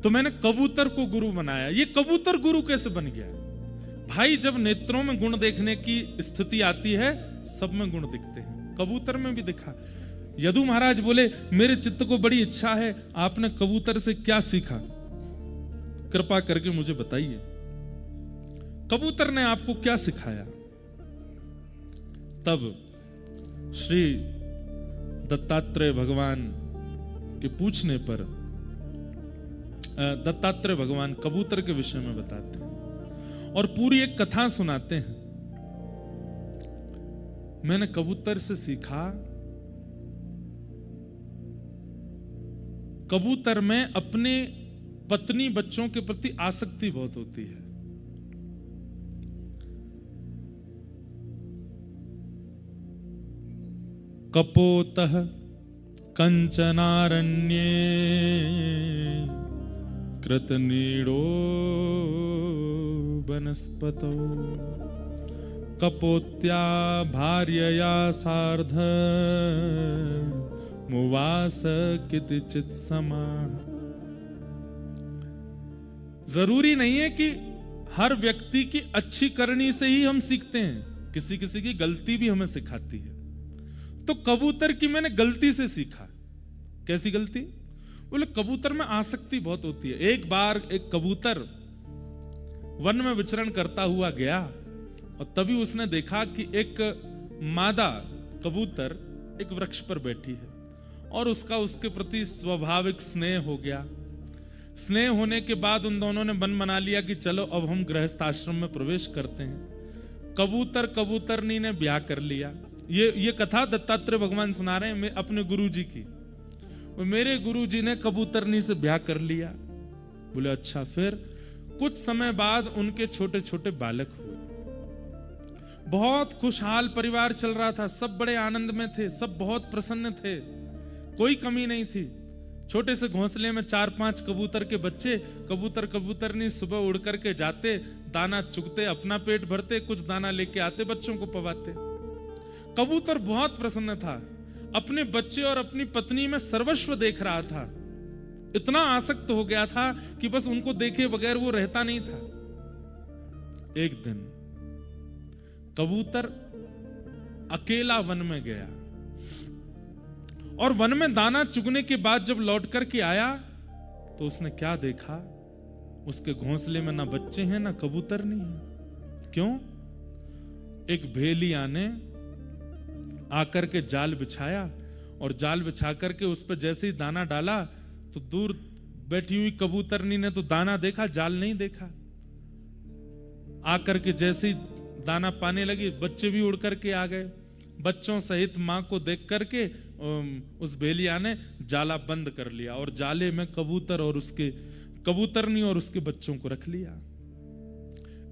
तो मैंने कबूतर को गुरु बनाया। ये कबूतर गुरु कैसे बन गया? भाई जब नेत्रों में गुण देखने की स्थिति आती है, सब में गुण दिखते हैं, कबूतर में भी दिखा। यदु महाराज बोले, मेरे चित्त को बड़ी इच्छा है, आपने कबूतर से क्या सीखा, कृपा करके मुझे बताइए। कबूतर ने आपको क्या सिखाया? तब श्री दत्तात्रेय भगवान के पूछने पर दत्तात्रेय भगवान कबूतर के विषय में बताते हैं और पूरी एक कथा सुनाते हैं। मैंने कबूतर से सीखा, कबूतर में अपने पत्नी बच्चों के प्रति आसक्ति बहुत होती है। कपोतः कंचनारण्ये कृतनीडो वनस्पतौ कपोत्या भार्यया सार्ध मुवास किंचित् समा। जरूरी नहीं है कि हर व्यक्ति की अच्छी करनी से ही हम सीखते हैं, किसी किसी की गलती भी हमें सिखाती है। तो कबूतर की मैंने गलती से सीखा। कैसी गलती? बोले कबूतर में आसक्ति बहुत होती है। एक बार एक कबूतर वन में विचरण करता हुआ गया और तभी उसने देखा कि एक मादा कबूतर एक वृक्ष पर बैठी है और उसका उसके प्रति स्वाभाविक स्नेह हो गया। स्नेह होने के बाद उन दोनों ने मन बना लिया कि चलो अब हम गृहस्थ आश्रम में प्रवेश करते हैं। कबूतर कबूतरनी ने ब्याह कर लिया। ये कथा दत्तात्रेय भगवान सुना रहे हैं अपने गुरुजी की। मेरे गुरुजी ने कबूतरनी से ब्याह कर लिया। बोले अच्छा। फिर कुछ समय बाद उनके छोटे छोटे बालक हुए। बहुत खुशहाल परिवार चल रहा था, सब बड़े आनंद में थे, सब बहुत प्रसन्न थे, कोई कमी नहीं थी। छोटे से घोंसले में 4-5 कबूतर के बच्चे, कबूतर कबूतरनी सुबह उड़ करके जाते, दाना चुगते, अपना पेट भरते, कुछ दाना लेके आते, बच्चों को पवाते। कबूतर बहुत प्रसन्न था, अपने बच्चे और अपनी पत्नी में सर्वस्व देख रहा था। इतना आसक्त हो गया था कि बस उनको देखे बगैर वो रहता नहीं था। एक दिन कबूतर अकेला वन में गया और वन में दाना चुगने के बाद जब लौट करके आया तो उसने क्या देखा? उसके घोंसले में ना बच्चे हैं ना कबूतर नहीं है। क्यों? एक भेलिया ने आकर के जाल बिछाया और जाल बिछा करके उस पर जैसे ही दाना डाला तो दूर बैठी हुई कबूतरनी ने तो दाना देखा, जाल नहीं देखा। आकर के जैसे ही दाना पाने लगी, बच्चे भी उड़ करके आ गए। बच्चों सहित मां को देख करके उस भेलिया ने जाला बंद कर लिया और जाले में कबूतरनी और उसके बच्चों को रख लिया।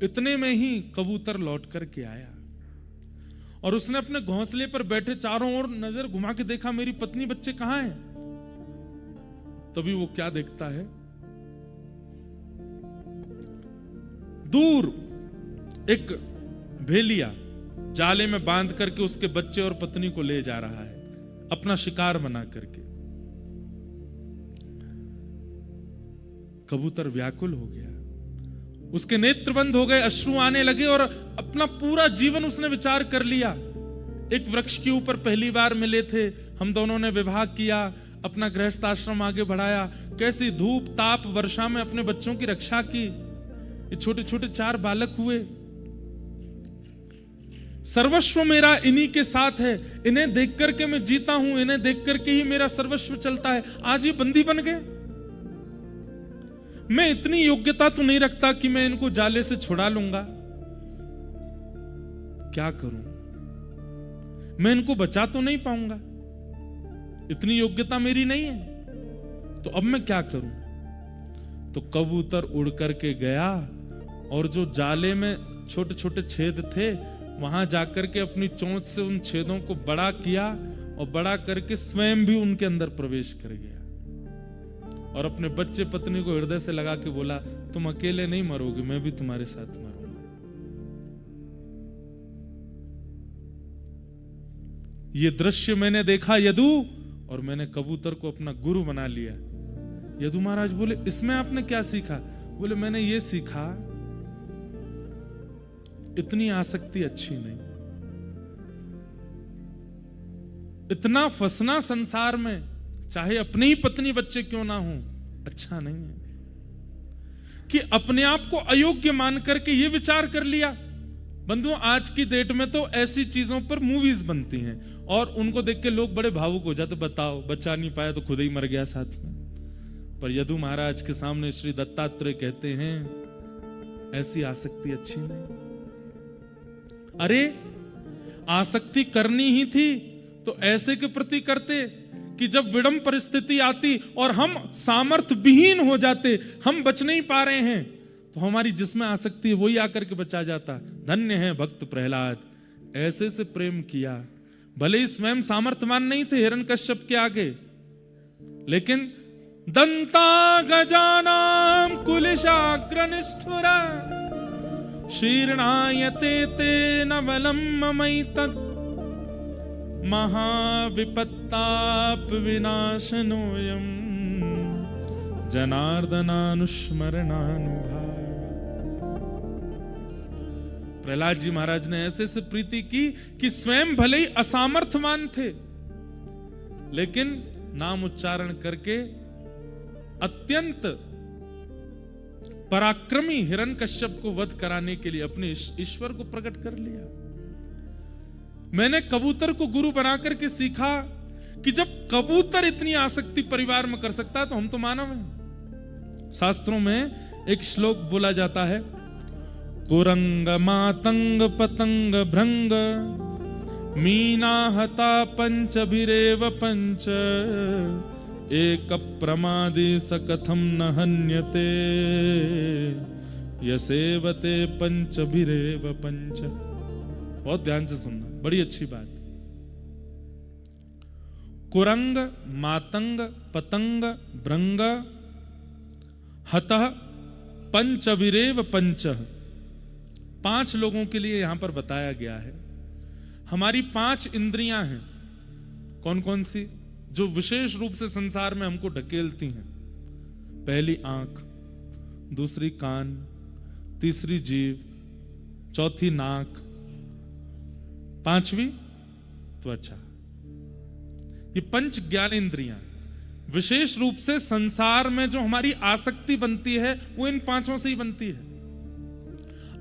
इतने में ही कबूतर लौट करके आया और उसने अपने घोंसले पर बैठे चारों ओर नजर घुमा के देखा, मेरी पत्नी बच्चे कहां हैं? तभी वो क्या देखता है? दूर एक भेलिया जाले में बांध करके उसके बच्चे और पत्नी को ले जा रहा है, अपना शिकार बना करके। कबूतर व्याकुल हो गया, उसके नेत्र बंद हो गए, अश्रु आने लगे और अपना पूरा जीवन उसने विचार कर लिया। एक वृक्ष के ऊपर पहली बार मिले थे, हम दोनों ने विवाह किया, अपना गृहस्थ आश्रम आगे बढ़ाया, कैसी धूप ताप वर्षा में अपने बच्चों की रक्षा की। ये छोटे छोटे 4 बालक हुए। सर्वस्व मेरा इन्हीं के साथ है, इन्हें देख करके मैं जीता हूं, इन्हें देख करके ही मेरा सर्वस्व चलता है। आज ये बंदी बन गए। मैं इतनी योग्यता तो नहीं रखता कि मैं इनको जाले से छुड़ा लूंगा। क्या करूं? मैं इनको बचा तो नहीं पाऊंगा, इतनी योग्यता मेरी नहीं है। तो अब मैं क्या करूं? तो कबूतर उड़ करके गया और जो जाले में छोटे छोटे छेद थे वहां जाकर के अपनी चोंच से उन छेदों को बड़ा किया और बड़ा करके स्वयं भी उनके अंदर प्रवेश कर गया और अपने बच्चे पत्नी को हृदय से लगा के बोला, तुम अकेले नहीं मरोगे, मैं भी तुम्हारे साथ मरूंगा। ये दृश्य मैंने देखा यदु, और मैंने कबूतर को अपना गुरु बना लिया। यदु महाराज बोले इसमें आपने क्या सीखा? बोले मैंने ये सीखा इतनी आसक्ति अच्छी नहीं, इतना फंसना संसार में, चाहे अपनी ही पत्नी बच्चे क्यों ना हो, अच्छा नहीं है। कि अपने आप को अयोग्य मान करके ये विचार कर लिया। बंधुओं, आज की डेट में तो ऐसी चीजों पर मूवीज बनती हैं और उनको देख के लोग बड़े भावुक हो जाते, बताओ बच्चा नहीं पाया तो खुद ही मर गया साथ में। पर यदु महाराज के सामने श्री दत्तात्रेय कहते हैं ऐसी आसक्ति अच्छी नहीं। अरे आसक्ति करनी ही थी तो ऐसे के प्रति करते कि जब विडंब परिस्थिति आती और हम सामर्थ्य विहीन हो जाते, हम बच नहीं पा रहे हैं, तो हमारी जिसमें आसक्ति है वही आकर के बचा जाता। धन्य है भक्त प्रहलाद, ऐसे से प्रेम किया। भले ही स्वयं सामर्थ्यवान नहीं थे हिरण्यकश्यप के आगे, लेकिन दंता गजानाम कुलिशाग्रनिष्ठुरा शीर्णायते ते नवलम ममैतत् महाविपत्ताप विनाशनोयम जनार्दनानुस्मरणानुभाव। प्रहलाद जी महाराज ने ऐसे से प्रीति की कि स्वयं भले ही असामर्थ्यवान थे, लेकिन नाम उच्चारण करके अत्यंत पराक्रमी हिरण्यकश्यप को वध कराने के लिए अपने ईश्वर को प्रकट कर लिया। मैंने कबूतर को गुरु बनाकर के सीखा कि जब कबूतर इतनी आसक्ति परिवार में कर सकता है तो हम तो मानव हैं। शास्त्रों में एक श्लोक बोला जाता है, कुरंग मातंग पतंग भृंग मीना हता पंचभिरेव पंच एक प्रमादि सकथम न हन्यते यसेवते पंचभिरेव पंच। बहुत ध्यान से सुनना, बड़ी अच्छी बात। कुरंग मातंग पतंग भृंग हतः पंचभिरेव पंच, 5 लोगों के लिए यहां पर बताया गया है। हमारी 5 इंद्रियां हैं। कौन कौन सी? जो विशेष रूप से संसार में हमको ढकेलती हैं। पहली आंख, दूसरी कान, तीसरी जीभ, चौथी नाक, 5वीं त्वचा। ये 5 ज्ञानेंद्रियां विशेष रूप से संसार में जो हमारी आसक्ति बनती है वो इन 5 से ही बनती है।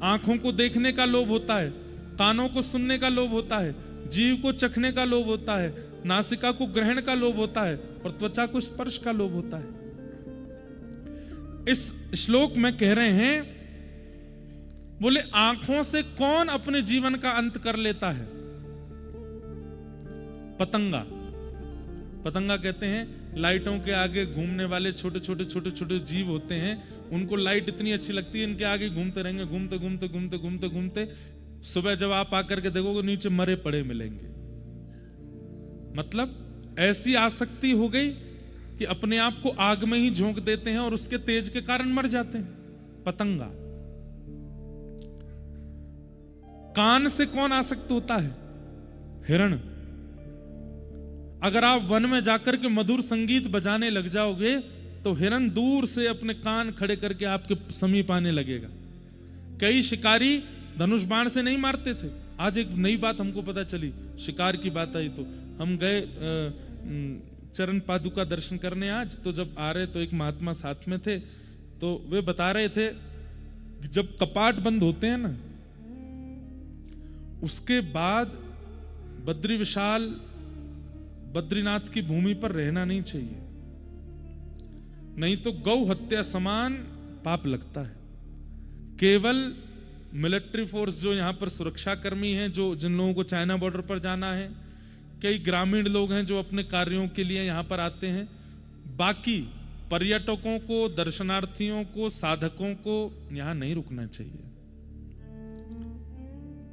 आंखों को देखने का लोभ होता है, कानों को सुनने का लोभ होता है, जीभ को चखने का लोभ होता है, नासिका को ग्रहण का लोभ होता है और त्वचा को स्पर्श का लोभ होता है। इस श्लोक में कह रहे हैं, बोले आंखों से कौन अपने जीवन का अंत कर लेता है? पतंगा। पतंगा कहते हैं लाइटों के आगे घूमने वाले छोटे छोटे छोटे छोटे जीव होते हैं। उनको लाइट इतनी अच्छी लगती है, इनके आगे घूमते रहेंगे, घूमते घूमते घूमते घूमते घूमते सुबह जब आप आकर के देखोगे नीचे मरे पड़े मिलेंगे। मतलब ऐसी आसक्ति हो गई कि अपने आप को आग में ही झोंक देते हैं और उसके तेज के कारण मर जाते हैं। पतंगा। कान से कौन आसक्त होता है? हिरण। अगर आप वन में जाकर के मधुर संगीत बजाने लग जाओगे तो हिरण दूर से अपने कान खड़े करके आपके समीप आने लगेगा। कई शिकारी धनुष बाण से नहीं मारते थे। आज एक नई बात हमको पता चली, शिकार की बात आई तो हम गए चरण पादुका दर्शन करने आज। तो जब आ रहे तो एक महात्मा साथ में थे, तो वे बता रहे थे जब कपाट बंद होते हैं ना, उसके बाद बद्री विशाल बद्रीनाथ की भूमि पर रहना नहीं चाहिए, नहीं तो गौ हत्या समान पाप लगता है। केवल मिलिट्री फोर्स जो यहां पर सुरक्षा कर्मी हैं, जो जिन लोगों को चाइना बॉर्डर पर जाना है, कई ग्रामीण लोग हैं जो अपने कार्यों के लिए यहां पर आते हैं, बाकी पर्यटकों को, दर्शनार्थियों को, साधकों को यहां नहीं रुकना चाहिए।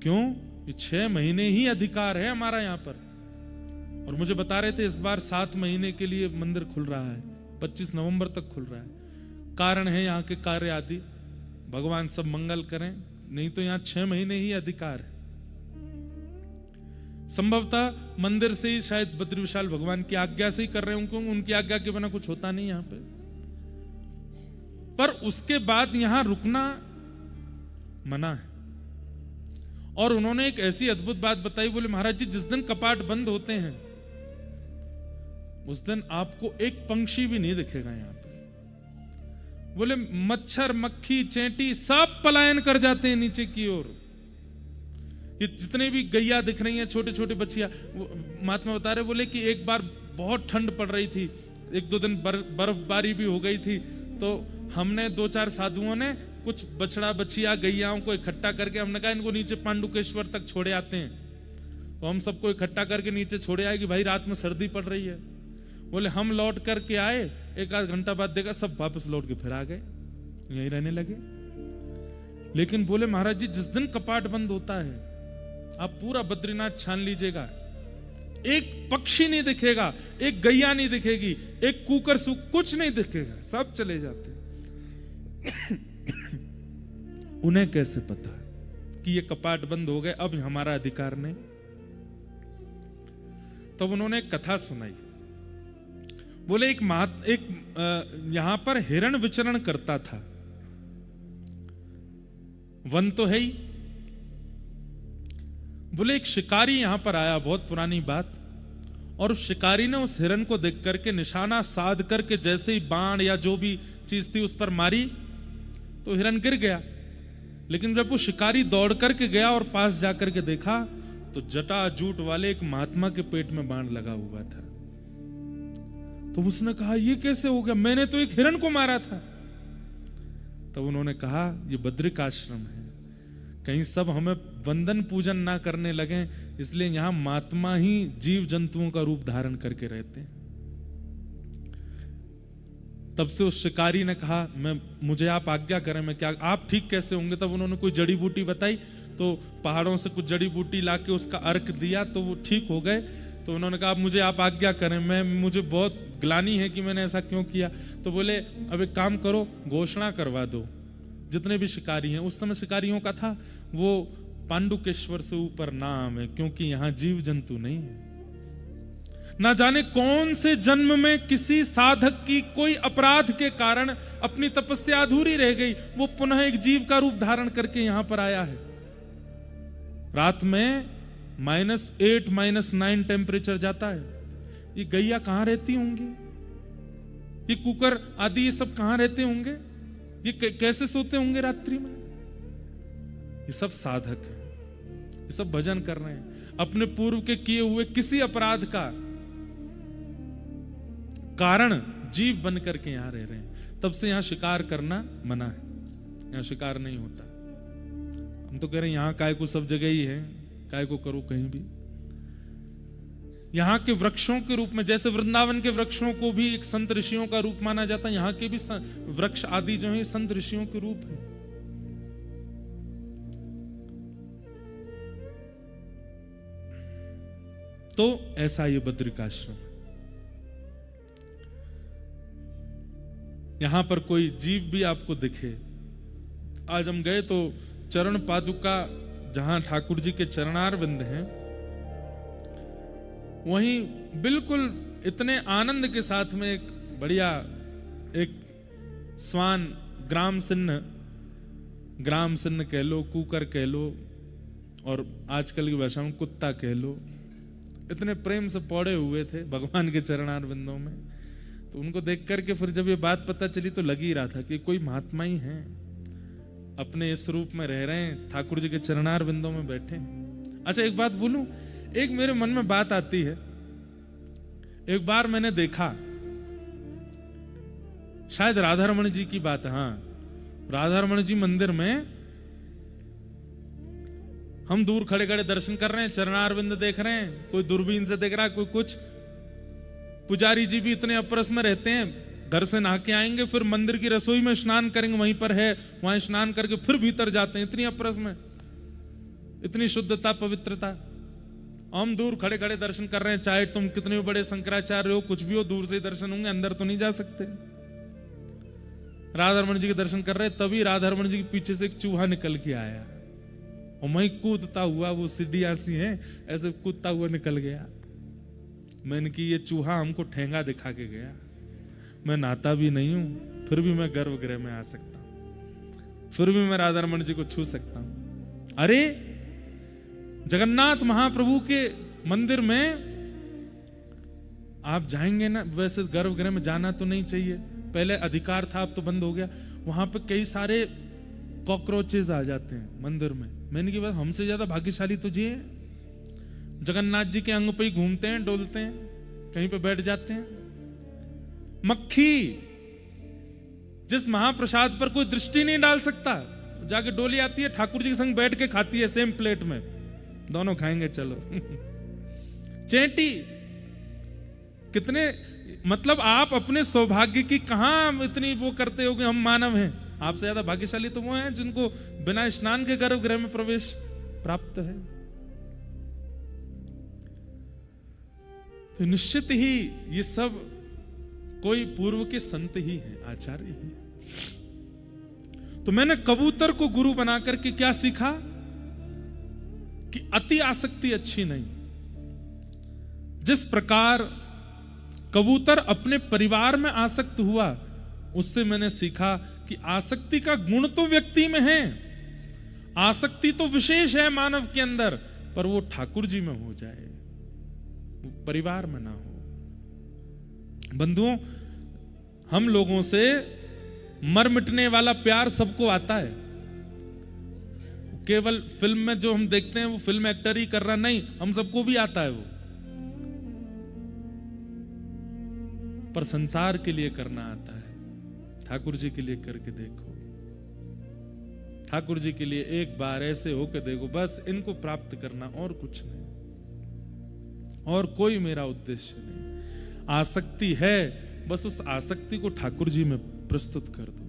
क्यों? ये 6 महीने ही अधिकार है हमारा यहां पर। और मुझे बता रहे थे इस बार 7 महीने के लिए मंदिर खुल रहा है, 25 नवंबर तक खुल रहा है। कारण है यहाँ के कार्य आदि, भगवान सब मंगल करें, नहीं तो यहाँ 6 महीने ही अधिकार है। संभवतः मंदिर से ही शायद बद्री विशाल भगवान की आज्ञा से ही कर रहे हैं, उनको उनकी आज्ञा के बिना कुछ होता नहीं यहाँ पे। पर उसके बाद यहां रुकना मना है। और उन्होंने एक ऐसी अद्भुत बात बताई, बोले महाराज जी जिस दिन कपाट बंद होते हैं उस दिन आपको एक पंक्षी भी नहीं दिखेगा यहां पे। बोले मच्छर मक्खी चेंटी सब पलायन कर जाते हैं नीचे की ओर। ये जितने भी गैया दिख रही हैं, छोटे छोटे बच्चियां, महात्मा बता रहे, बोले कि एक बार बहुत ठंड पड़ रही थी, एक दो दिन बर्फबारी भी हो गई थी, तो हमने 2-4 साधुओं ने कुछ बछड़ा बछिया गैयाओं को इकट्ठा करके हमने कहा इनको नीचे पांडुकेश्वर तक छोड़े आते हैं। तो हम सबको इकट्ठा करके नीचे छोड़े आए कि भाई रात में सर्दी पड़ रही है। बोले हम लौट करके आए, 1-8 घंटा बाद देखा सब वापस लौट के फिर आ गए, यहीं रहने लगे। लेकिन बोले महाराज जी जिस दिन कपाट बंद होता है आप पूरा बद्रीनाथ छान लीजिएगा, एक पक्षी नहीं दिखेगा, एक गैया नहीं दिखेगी, एक कुकर कुछ नहीं दिखेगा, सब चले जाते हैं। उन्हें कैसे पता कि ये कपाट बंद हो गए, अब हमारा अधिकार नहीं? तब उन्होंने एक कथा सुनाई। बोले एक यहां पर हिरण विचरण करता था, वन तो है ही। बोले एक शिकारी यहां पर आया, बहुत पुरानी बात, और उस शिकारी ने उस हिरण को देख करके निशाना साध करके जैसे ही बाण या जो भी चीज थी उस पर मारी तो हिरण गिर गया। लेकिन जब वो शिकारी दौड़ करके गया और पास जाकर के देखा तो जटाजूट वाले एक महात्मा के पेट में बाण लगा हुआ था। तो उसने कहा ये कैसे हो गया, मैंने तो एक हिरण को मारा था। तब उन्होंने कहा ये बद्रिक आश्रम है, कहीं सब हमें वंदन पूजन ना करने लगे, इसलिए यहां महात्मा ही जीव जंतुओं का रूप धारण करके रहते हैं। तब से उस शिकारी ने कहा मुझे आप आज्ञा करें, मैं क्या, आप ठीक कैसे होंगे? तब उन्होंने कोई जड़ी बूटी बताई, तो पहाड़ों से कुछ जड़ी बूटी लाके उसका अर्क दिया तो वो ठीक हो गए। तो उन्होंने कहा मुझे आप आज्ञा करें, मुझे बहुत ग्लानि है कि मैंने ऐसा क्यों किया। तो बोले अब एक काम करो, घोषणा करवा दो जितने भी शिकारी हैं, उस समय शिकारियों का था, वो पांडुकेश्वर से ऊपर नाम है, क्योंकि यहां जीव जंतु नहीं है। ना जाने कौन से जन्म में किसी साधक की कोई अपराध के कारण अपनी तपस्या अधूरी रह गई, वो पुनः एक जीव का रूप धारण करके यहां पर आया है। रात में -8 -9 टेम्परेचर जाता है। ये गैया कहां रहती होंगी, ये कुकर आदि ये सब कहां रहते होंगे, ये कैसे सोते होंगे रात्रि में? ये सब साधक है, ये सब भजन कर रहे हैं, अपने पूर्व के किए हुए किसी अपराध का कारण जीव बन करके यहां रह रहे हैं। तब से यहां शिकार करना मना है, यहां शिकार नहीं होता। हम तो कह रहे हैं यहां काय को सब जगह ही है, काय को करो कहीं भी। यहां के वृक्षों के रूप में, जैसे वृंदावन के वृक्षों को भी एक संत ऋषियों का रूप माना जाता है, यहां के भी वृक्ष आदि जो है संत ऋषियों के रूप है। तो ऐसा ये बद्रिकाश्रम है। यहां पर कोई जीव भी आपको दिखे, आज हम गए तो चरण पादुका जहां ठाकुर जी के चरणारविंद हैं, वहीं बिल्कुल इतने आनंद के साथ में एक बढ़िया एक स्वान, ग्राम सिन्न कह लो, कुकर कह लो, और आजकल की भाषा में कुत्ता कह लो, इतने प्रेम से पौड़े हुए थे भगवान के चरणारविंदों में। तो उनको देख करके फिर जब ये बात पता चली तो लग ही रहा था कि कोई महात्मा ही हैं, अपने इस रूप में रह रहे हैं, ठाकुर जी के चरणारविंदों में बैठे हैं। अच्छा एक बात बोलूं, एक मेरे मन में बात आती है। एक बार मैंने देखा, शायद राधारमण जी की बात है, हाँ, राधारमण जी मंदिर में हम दूर खड़े खड़े दर्शन कर रहे हैं, चरणारविंद देख रहे हैं, कोई दूरबीन से देख रहा है, कोई कुछ। पुजारी जी भी इतने अपरस में रहते हैं, घर से नहा के आएंगे, फिर मंदिर की रसोई में स्नान करेंगे, वहीं पर है, वहां स्नान करके फिर भीतर जाते हैं, इतनी अपरस में, इतनी शुद्धता पवित्रता। हम दूर खड़े खड़े दर्शन कर रहे हैं, चाहे तुम कितने भी बड़े शंकराचार्य हो, कुछ भी हो, दूर से ही दर्शन होंगे, अंदर तो नहीं जा सकते। राधारमण जी के दर्शन कर रहे, तभी राधारमण जी के पीछे से एक चूहा निकल के आया और वहीं कूदता हुआ, वो सीढ़ियां सी हैं, ऐसे कूदता हुआ निकल गया। मैंने कि ये चूहा हमको ठेंगा दिखा के गया, मैं नहाता भी नहीं हूं, फिर भी मैं गर्भगृह में आ सकता हूं, फिर भी मैं राधा रमन जी को छू सकता हूं। अरे जगन्नाथ महाप्रभु के मंदिर में आप जाएंगे ना, वैसे गर्भगृह में जाना तो नहीं चाहिए, पहले अधिकार था, अब तो बंद हो गया। वहां पे कई सारे कॉकरोचेज आ जाते हैं मंदिर में। मैंने की बात, हमसे ज्यादा भाग्यशाली तो जी है, जगन्नाथ जी के अंग पे ही घूमते हैं, डोलते हैं, कहीं पे बैठ जाते हैं। मक्खी जिस महाप्रसाद पर कोई दृष्टि नहीं डाल सकता, जाके डोली आती है, ठाकुर जी के संग बैठ के खाती है, सेम प्लेट में, दोनों खाएंगे चलो। चेंटी, कितने मतलब आप अपने सौभाग्य की कहां इतनी वो करते हो कि हम मानव हैं। आपसे ज्यादा भाग्यशाली तो वो हैं जिनको बिना स्नान के गर्भगृह में प्रवेश प्राप्त है। तो निश्चित ही ये सब कोई पूर्व के संत ही हैं, आचार्य ही। तो मैंने कबूतर को गुरु बना करके क्या सीखा कि अति आसक्ति अच्छी नहीं। जिस प्रकार कबूतर अपने परिवार में आसक्त हुआ, उससे मैंने सीखा कि आसक्ति का गुण तो व्यक्ति में है, आसक्ति तो विशेष है मानव के अंदर, पर वो ठाकुर जी में हो जाए, वो परिवार में ना हो। बंधुओं, हम लोगों से मर मिटने वाला प्यार सबको आता है। केवल फिल्म में जो हम देखते हैं वो फिल्म एक्टर ही कर रहा, नहीं, हम सबको भी आता है वो, पर संसार के लिए करना आता है। ठाकुर जी के लिए करके देखो, ठाकुर जी के लिए एक बार ऐसे होकर देखो, बस इनको प्राप्त करना, और कुछ नहीं, और कोई मेरा उद्देश्य नहीं। आसक्ति है, बस उस आसक्ति को ठाकुर जी में प्रस्तुत कर दो।